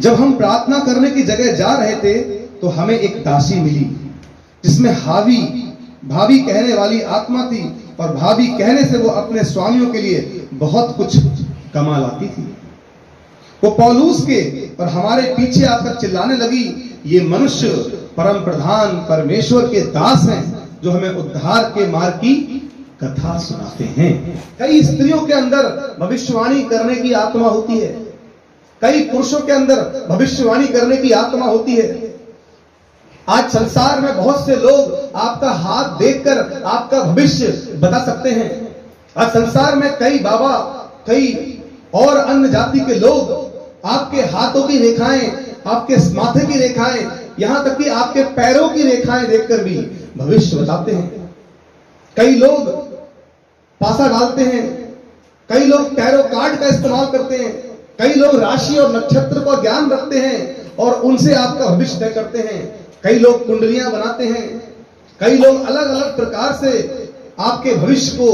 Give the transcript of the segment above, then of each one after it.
जब हम प्रार्थना करने की जगह जा रहे थे तो हमें एक दासी मिली जिसमें भाभी कहने वाली आत्मा थी, और भाभी कहने से वो अपने स्वामियों के लिए बहुत कुछ कमा लाती थी। वो पौलुस के और हमारे पीछे आकर चिल्लाने लगी, ये मनुष्य परम प्रधान परमेश्वर के दास हैं जो हमें उद्धार के मार्ग की कथा सुनाते हैं। कई स्त्रियों के अंदर भविष्यवाणी करने की आत्मा होती है, कई पुरुषों के अंदर भविष्यवाणी करने की आत्मा होती है। आज संसार में बहुत से लोग आपका हाथ देखकर आपका भविष्य बता सकते हैं। आज संसार में कई बाबा, कई और अन्य जाति के लोग आपके हाथों की रेखाएं, आपके माथे की रेखाएं, यहां तक कि आपके पैरों की रेखाएं देखकर भी भविष्य बताते हैं। कई लोग पासा डालते हैं, कई लोग टैरो कार्ड का इस्तेमाल करते हैं, कई लोग राशि और नक्षत्र का ज्ञान रखते हैं और उनसे आपका भविष्य तय करते हैं। कई लोग कुंडलियां बनाते हैं, कई लोग अलग अलग प्रकार से आपके भविष्य को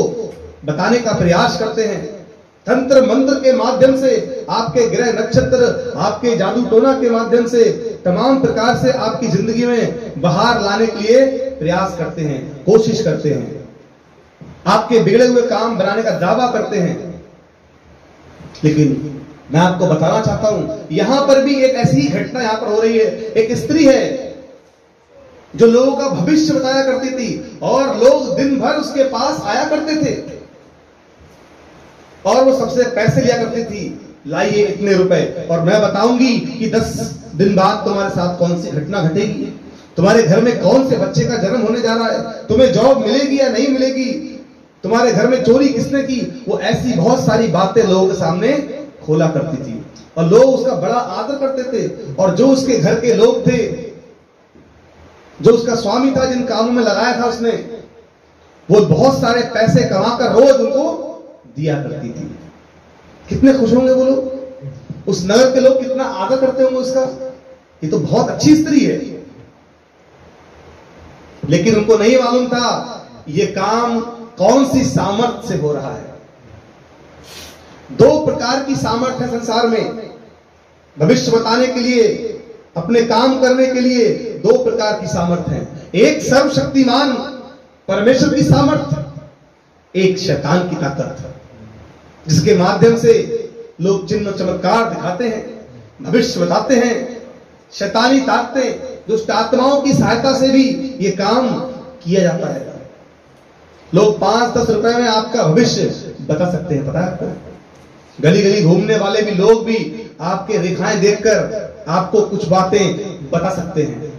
बताने का प्रयास करते हैं। तंत्र मंत्र के माध्यम से, आपके ग्रह नक्षत्र, आपके जादू टोना के माध्यम से तमाम प्रकार से आपकी जिंदगी में बहार लाने के लिए प्रयास करते हैं, कोशिश करते हैं, आपके बिगड़े हुए काम बनाने का दावा करते हैं। लेकिन मैं आपको बताना चाहता हूं, यहां पर भी एक ऐसी ही घटना यहां पर हो रही है। एक स्त्री है जो लोगों का भविष्य बताया करती थी और लोग दिन भर उसके पास आया करते थे और वो सबसे पैसे लिया करती थी, लाइए इतने रुपए और मैं बताऊंगी कि 10 दिन बाद तुम्हारे साथ कौन सी घटना घटेगी, तुम्हारे घर में कौन से बच्चे का जन्म होने जा रहा है, तुम्हें जॉब मिलेगी या नहीं मिलेगी, तुम्हारे घर में चोरी किसने की। वो ऐसी बहुत सारी बातें लोगों के सामने खोला करती थी और लोग उसका बड़ा आदर करते थे। और जो उसके घर के लोग थे, जो उसका स्वामी था, जिन कामों में लगाया था उसने, वो बहुत सारे पैसे कमाकर रोज उनको दिया करती थी। कितने खुश होंगे वो लोग, उस नगर के लोग कितना आदर करते होंगे उसका, ये तो बहुत अच्छी स्त्री है। लेकिन उनको नहीं मालूम था ये काम कौन सी सामर्थ्य से हो रहा है। 2 प्रकार की सामर्थ्य है संसार में, भविष्य बताने के लिए, अपने काम करने के लिए 2 प्रकार की सामर्थ्य है। एक सर्वशक्तिमान परमेश्वर की सामर्थ्य, एक शैतान की ताकत, जिसके माध्यम से लोग चिन्ह चमत्कार दिखाते हैं, भविष्य बताते हैं। शैतानी ताकतें, दुष्ट आत्माओं की सहायता से भी ये काम किया जाता है। लोग 5-10 रुपए में आपका भविष्य बता सकते हैं, पता है आपको। गली गली घूमने वाले भी लोग भी आपके रेखाएं देखकर आपको कुछ बातें बता सकते हैं।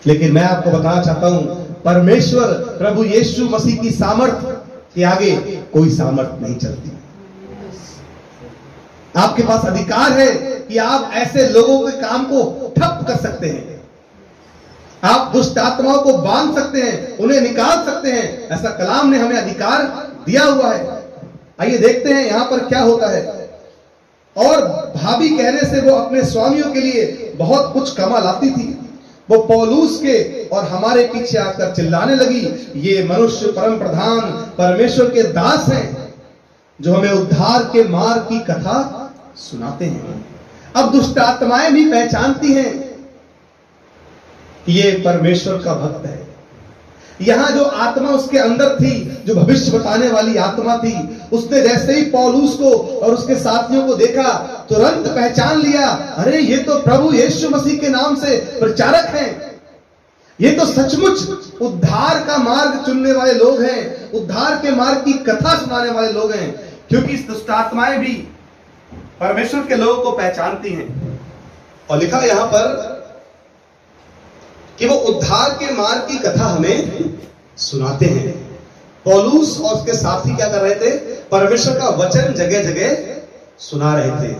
लेकिन मैं आपको बताना चाहता हूं, परमेश्वर प्रभु यीशु मसीह की सामर्थ्य के आगे कोई सामर्थ्य नहीं चलती। आपके पास अधिकार है कि आप ऐसे लोगों के काम को ठप कर सकते हैं, आप दुष्ट आत्माओं को बांध सकते हैं, उन्हें निकाल सकते हैं। ऐसा कलाम ने हमें अधिकार दिया हुआ है। आइए देखते हैं यहां पर क्या होता है। और भाभी कहने से वो अपने स्वामियों के लिए बहुत कुछ कमा लाती थी। वो पौलुस के और हमारे पीछे आकर चिल्लाने लगी, ये मनुष्य परम प्रधान परमेश्वर के दास हैं जो हमें उद्धार के मार्ग की कथा सुनाते हैं। अब दुष्ट आत्माएं भी पहचानती हैं कि ये परमेश्वर का भक्त है। यहां जो आत्मा उसके अंदर थी, जो भविष्य बताने वाली आत्मा थी, उसने जैसे ही पौलुस को और उसके साथियों को देखा, तुरंत पहचान लिया, अरे ये तो प्रभु यीशु मसीह के नाम से प्रचारक हैं, ये तो सचमुच उद्धार का मार्ग चुनने वाले लोग हैं, उद्धार के मार्ग की कथा सुनाने वाले लोग हैं। क्योंकि इस दुष्ट आत्माएं भी परमेश्वर के लोगों को पहचानती हैं। और लिखा यहां पर कि वो उद्धार के मार्ग की कथा हमें सुनाते हैं। पौलुस और उसके साथी क्या कर रहे थे? परमेश्वर का वचन जगह जगह सुना रहे थे।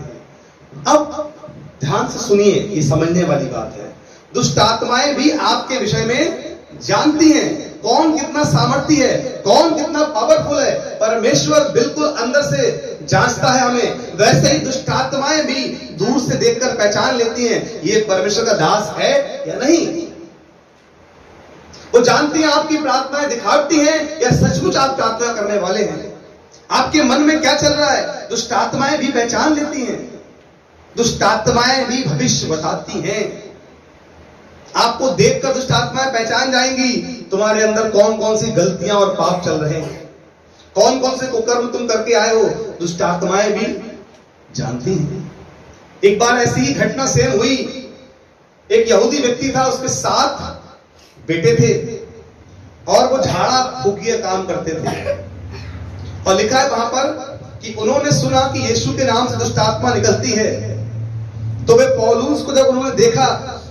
अब ध्यान से सुनिए, ये समझने वाली बात है। दुष्ट आत्माएं भी आपके विषय में जानती हैं कौन कितना सामर्थी है, कौन कितना पावरफुल है। परमेश्वर बिल्कुल अंदर से जांचता है हमें। वैसे ही दुष्ट आत्माएं भी दूर से देखकर पहचान लेती हैं ये परमेश्वर का दास है या नहीं। वो जानती हैं आपकी प्रार्थनाएं दिखावटी हैं या सचमुच आप प्रार्थना करने वाले हैं। आपके मन में क्या चल रहा है, दुष्ट आत्माएं भी पहचान लेती हैं। दुष्ट आत्माएं भी भविष्य बताती हैं। आपको देखकर दुष्ट आत्माएं पहचान जाएंगी तुम्हारे अंदर कौन कौन सी गलतियां और पाप चल रहे हैं, कौन कौन से कुकर्म तुम करके आए हो, दुष्ट आत्माएं भी जानती हैं। एक बार ऐसी ही घटना सेम हुई। एक यहूदी व्यक्ति था, उसके 7 बेटे थे और वो झाड़ा फूकिया काम करते थे। और लिखा है वहां पर कि उन्होंने सुना कि यीशु के नाम से दुष्ट आत्मा निकलती है। तो वे पौलुस को जब उन्होंने देखा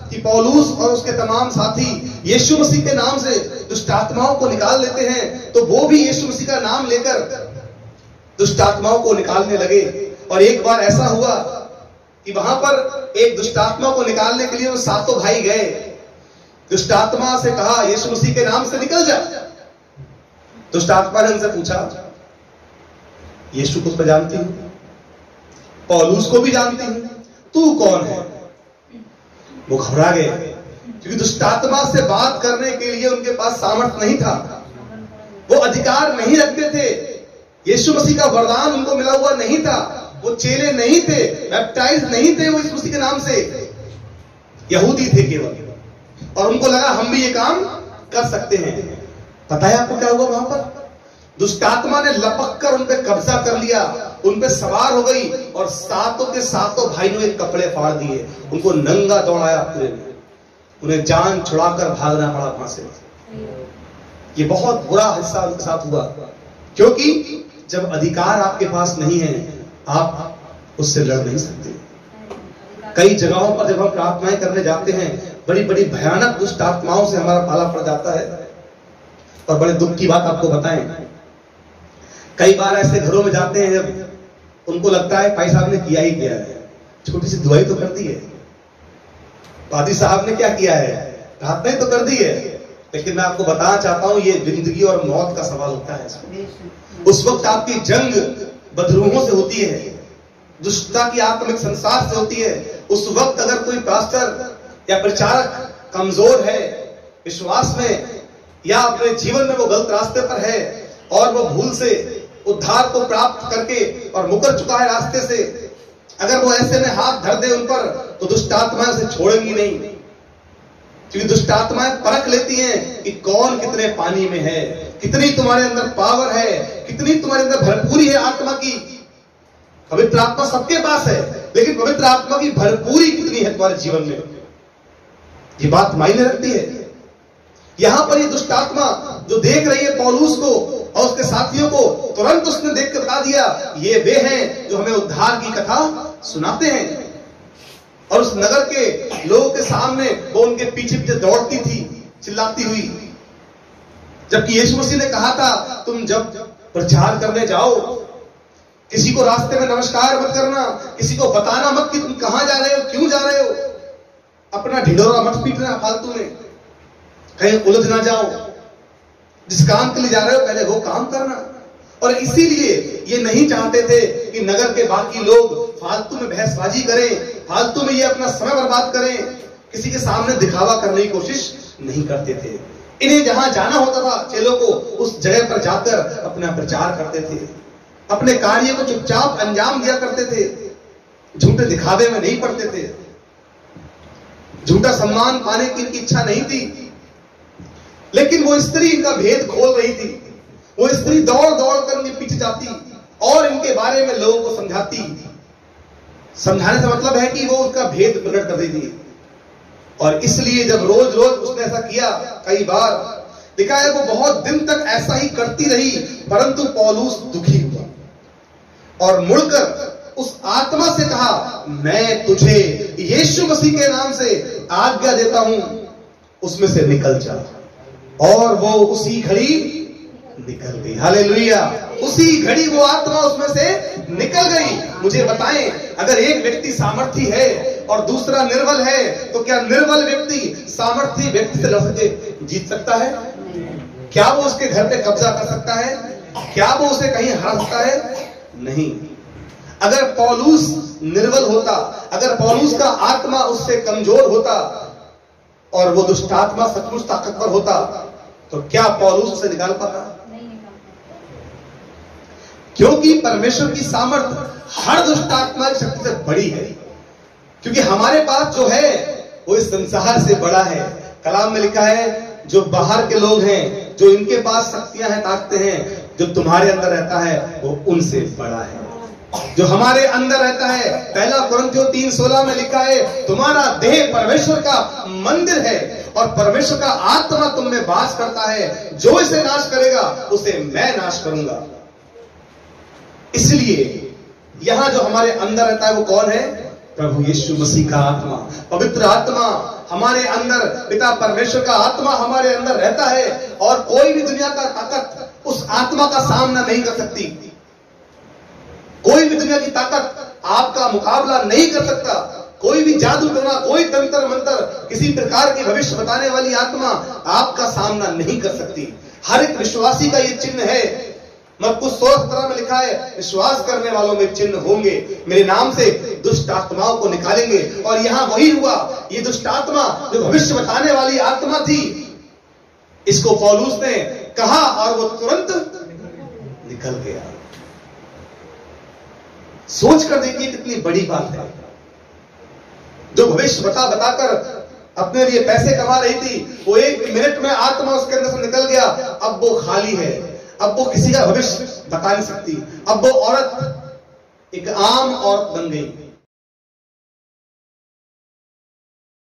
कि पौलुस और उसके तमाम साथी यीशु मसीह के नाम से दुष्ट आत्माओं को निकाल लेते हैं, तो वो भी यीशु मसीह का नाम लेकर दुष्ट आत्माओं को निकालने लगे। और एक बार ऐसा हुआ कि वहां पर एक दुष्ट आत्मा को निकालने के लिए वो 7 भाई गए। दुष्ट आत्मा से कहा यीशु मसीह के नाम से निकल जा। दुष्ट आत्मा ने उनसे पूछा, यीशु को तो जानती हूं, पौलुस को भी जानती हूं, तू कौन है? वो घबरा गए क्योंकि दुष्ट आत्मा से बात करने के लिए उनके पास सामर्थ्य नहीं था, वो अधिकार नहीं रखते थे, यीशु मसीह का वरदान उनको मिला हुआ नहीं था, वो चेले नहीं थे, बैप्टाइज नहीं थे वो यीशु मसीह के नाम से, यहूदी थे केवल। और उनको लगा हम भी ये काम कर सकते हैं। पता है आपको क्या हुआ? वहां पर दुष्ट आत्मा ने लपक कर उन पे कब्जा कर लिया, उन पे सवार हो गई और 7 के 7 भाइयों के कपड़े फाड़ दिए, उनको नंगा दौड़ाया पूरे में, उन्हें जान छुड़ाकर भागना पड़ा वहां से। ये बहुत बुरा हिस्सा उनके साथ हुआ, क्योंकि जब अधिकार आपके पास नहीं है आप उससे लड़ नहीं सकते। कई जगहों पर जब हम प्रार्थनाएं करने जाते हैं, बड़ी बड़ी भयानक दुष्ट आत्माओं से हमारा पाला पड़ जाता है। और बड़े दुख की बात आपको बताएं, कई बार ऐसे घरों में जाते हैं जब उनको लगता है भाई साहब ने किया ही किया है, छोटी सी दुआई तो कर दी है, पादी साहब ने क्या किया है, प्रार्थनाएं तो कर दी है, लेकिन मैं आपको बताना चाहता हूं ये जिंदगी और मौत का सवाल होता है। उस वक्त आपकी जंग बदरूहों से होती है, दुष्टता की आत्मिक संसार से होती है। उस वक्त अगर कोई पास्टर या प्रचारक कमजोर है विश्वास में या अपने जीवन में वो गलत रास्ते पर है और वो भूल से उद्धार को प्राप्त करके और मुकर चुका है रास्ते से, अगर वो ऐसे में हाथ धर दे उन पर, तो दुष्ट आत्माएं उसे छोड़ेंगी नहीं, क्योंकि दुष्ट आत्माएं परख लेती हैं कि कौन कितने पानी में है, कितनी तुम्हारे अंदर पावर है, कितनी तुम्हारे अंदर भरपूरी है आत्मा की। पवित्र आत्मा सबके पास है, लेकिन पवित्र आत्मा की भरपूरी कितनी है तुम्हारे जीवन में, ये बात मायने रखती है। यहां पर ये दुष्ट आत्मा जो देख रही है पौलुस को और उसके साथियों को, तुरंत उसने देख कर बता दिया ये वे हैं जो हमें उद्धार की कथा सुनाते हैं। और उस नगर के लोगों के सामने वो उनके पीछे पीछे दौड़ती थी चिल्लाती हुई, जबकि यीशु मसीह ने कहा था तुम जब प्रचार करने जाओ किसी को रास्ते में नमस्कार मत करना, किसी को बताना मत कि तुम कहां जा रहे हो, क्यों जा रहे हो, अपना ढिढोरा मत पीटना फालतू में, कहीं उलझ ना जाओ, जिस काम के लिए जा रहे हो पहले वो काम करना। और इसीलिए ये नहीं चाहते थे कि नगर के बाकी लोग फालतू में बहसबाजी करें, फालतू में ये अपना समय बर्बाद करें, किसी के सामने दिखावा करने की कोशिश नहीं करते थे। इन्हें जहां जाना होता था चेलों को, उस जगह पर जाकर अपना प्रचार करते थे, अपने कार्य को चुपचाप अंजाम दिया करते थे, झूठे दिखावे में नहीं पड़ते थे, झूठा सम्मान पाने की इनकी इच्छा नहीं थी। लेकिन वो स्त्री इनका भेद खोल रही थी, वो स्त्री दौड़ दौड़ कर उनके पीछे जाती और इनके बारे में लोगों को समझाती। समझाने से मतलब है कि वो उसका भेद प्रकट कर रही थी। और इसलिए जब रोज रोज उसने ऐसा किया, कई बार देखा है वो बहुत दिन तक ऐसा ही करती रही, परंतु पौलुस दुखी हुआ और मुड़कर उस आत्मा से कहा मैं तुझे यीशु मसीह के नाम से आज्ञा देता हूं, उसमें से निकल जा। और वो उसी घड़ी निकल गई। हालेलुया। उसी घड़ी वो आत्मा उसमें से निकल गई। मुझे बताएं, अगर एक व्यक्ति सामर्थी है और दूसरा निर्बल है, तो क्या निर्बल व्यक्ति सामर्थी व्यक्ति से लड़ सके, जीत सकता है? क्या वो उसके घर पे कब्जा कर सकता है? क्या वो उसे कहीं हरा सकता है? नहीं। अगर पौलुस निर्बल होता, अगर पौलुस का आत्मा उससे कमजोर होता और वो दुष्ट आत्मा सचमुच ताकतवर होता, तो क्या पौलुस उसे निकाल पाता? क्योंकि परमेश्वर की सामर्थ हर दुष्ट आत्मा की शक्ति से बड़ी है। क्योंकि हमारे पास जो है वो इस संसार से बड़ा है। कलाम में लिखा है जो बाहर के लोग हैं, जो इनके पास शक्तियां हैं, ताकतें हैं, जो तुम्हारे अंदर रहता है वो उनसे बड़ा है। जो हमारे अंदर रहता है, पहला कुरिन्थियों 3:16 में लिखा है तुम्हारा देह परमेश्वर का मंदिर है और परमेश्वर का आत्मा तुम में वास करता है, जो इसे नाश करेगा उसे मैं नाश करूंगा। इसलिए यहां जो हमारे अंदर रहता है वो कौन है? प्रभु यीशु मसीह का आत्मा, पवित्र आत्मा हमारे अंदर, पिता परमेश्वर का आत्मा हमारे अंदर रहता है और कोई भी दुनिया का ताकत उस आत्मा का सामना नहीं कर सकती। कोई भी दुनिया की ताकत आपका मुकाबला नहीं कर सकता। कोई भी जादू टोना, कोई तंत्र मंत्र, किसी प्रकार की भविष्य बताने वाली आत्मा आपका सामना नहीं कर सकती। हर एक विश्वासी का ये चिन्ह है। मरकुस 16:17 में लिखा है विश्वास करने वालों में चिन्ह होंगे, मेरे नाम से दुष्ट आत्माओं को निकालेंगे। और यहां वही हुआ। ये दुष्ट आत्मा जो भविष्य बताने वाली आत्मा थी, इसको पौलुस ने कहा और वो तुरंत निकल गया। सोच कर देखिए कितनी बड़ी बात है। जो भविष्य बताकर अपने लिए पैसे कमा रही थी, वो 1 मिनट में आत्मा उसके अंदर से निकल गया। अब वो खाली है, अब वो किसी का भविष्य बता नहीं सकती। अब वो औरत एक आम औरत बन गई।